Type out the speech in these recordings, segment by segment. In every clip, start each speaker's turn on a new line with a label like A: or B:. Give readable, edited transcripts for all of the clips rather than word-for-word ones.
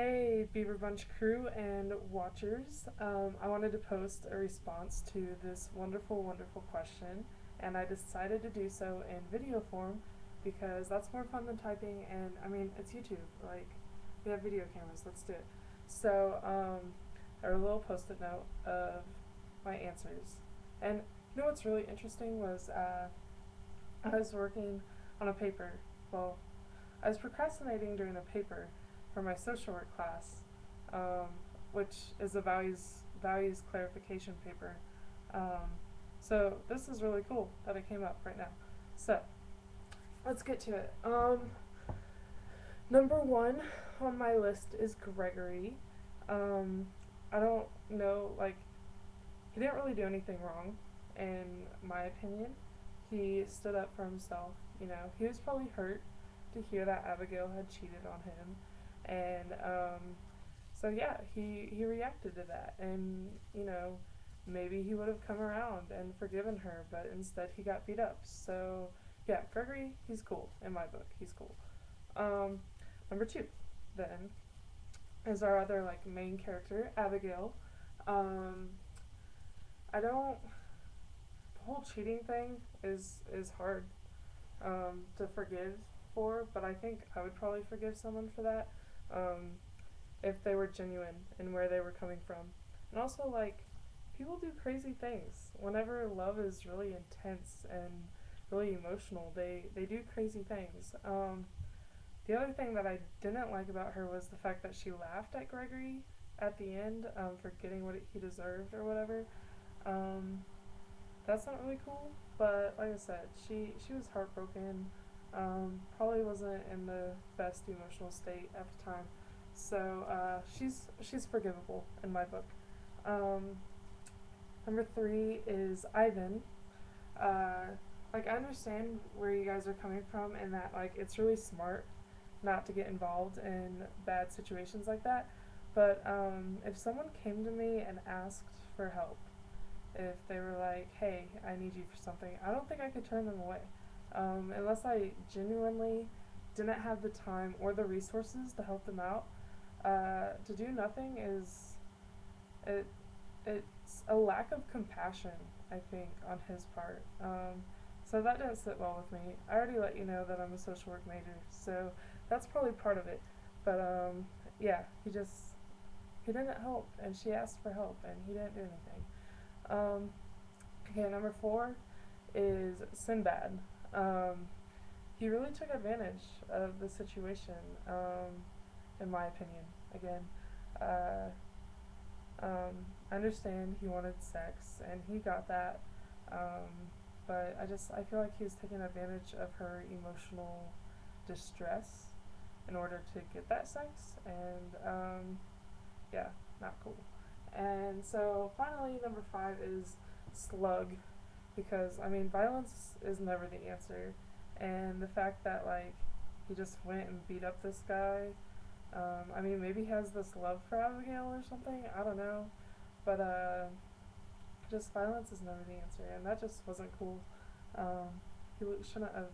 A: Hey, Beaver Bunch crew and watchers. I wanted to post a response to this wonderful, wonderful question, and I decided to do so in video form because that's more fun than typing, and I mean, it's YouTube. Like, we have video cameras, let's do it. So, I wrote a little post it note of my answers. And you know what's really interesting was I was working on a paper. Well, I was procrastinating during a paper for my social work class, um, which is a values clarification paper. Um, so this is really cool that it came up right now. So let's get to it. Number one on my list is Gregory. Um, I don't know, like, he didn't really do anything wrong, in my opinion. He stood up for himself. You know, he was probably hurt to hear that Abigail had cheated on him, and so yeah, he reacted to that, and maybe he would have come around and forgiven her, but instead he got beat up. So yeah, Gregory, he's cool in my book. He's cool. Um, Number two, then, is our other like main character, Abigail. Um, I don't. The whole cheating thing is hard to forgive for, but I think I would probably forgive someone for that if they were genuine in where they were coming from. And also, like, people do crazy things. Whenever love is really intense and really emotional, they do crazy things. The other thing that I didn't like about her was the fact that she laughed at Gregory at the end for getting what he deserved or whatever. Um, that's not really cool. But like I said, she was heartbroken. Probably wasn't in the best emotional state at the time, so she's forgivable in my book. Um, Number three is Ivan. Uh, like, I understand where you guys are coming from, and that like it's really smart not to get involved in bad situations like that. But if someone came to me and asked for help, if they were like, hey, I need you for something, I don't think I could turn them away. Unless I genuinely didn't have the time or the resources to help them out. To do nothing is, it, it's a lack of compassion, I think, on his part. So that didn't sit well with me. I already let you know that I'm a social work major, so that's probably part of it. But yeah, he didn't help, and she asked for help, and he didn't do anything. Um, okay, number four is Sinbad. Um, he really took advantage of the situation, in my opinion. Again, uh, I understand he wanted sex, and he got that, but I feel like he was taking advantage of her emotional distress in order to get that sex, and yeah, not cool. And so finally, number five is Slug, because I mean, violence is never the answer, and the fact that like he just went and beat up this guy. I mean, maybe he has this love for Abigail or something. I don't know, but just violence is never the answer, and that just wasn't cool. He shouldn't have.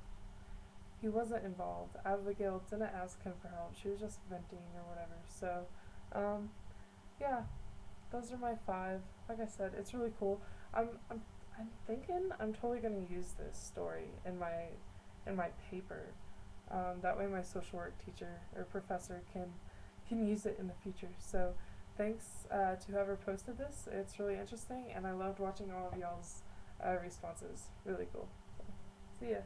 A: He wasn't involved. Abigail didn't ask him for help. She was just venting or whatever. So, um, yeah, those are my five. Like I said, it's really cool. I'm I'm I'm thinking I'm totally gonna use this story in my paper. That way, my social work teacher or professor can use it in the future. So, thanks to whoever posted this. It's really interesting, and I loved watching all of y'all's responses. Really cool. So, see ya.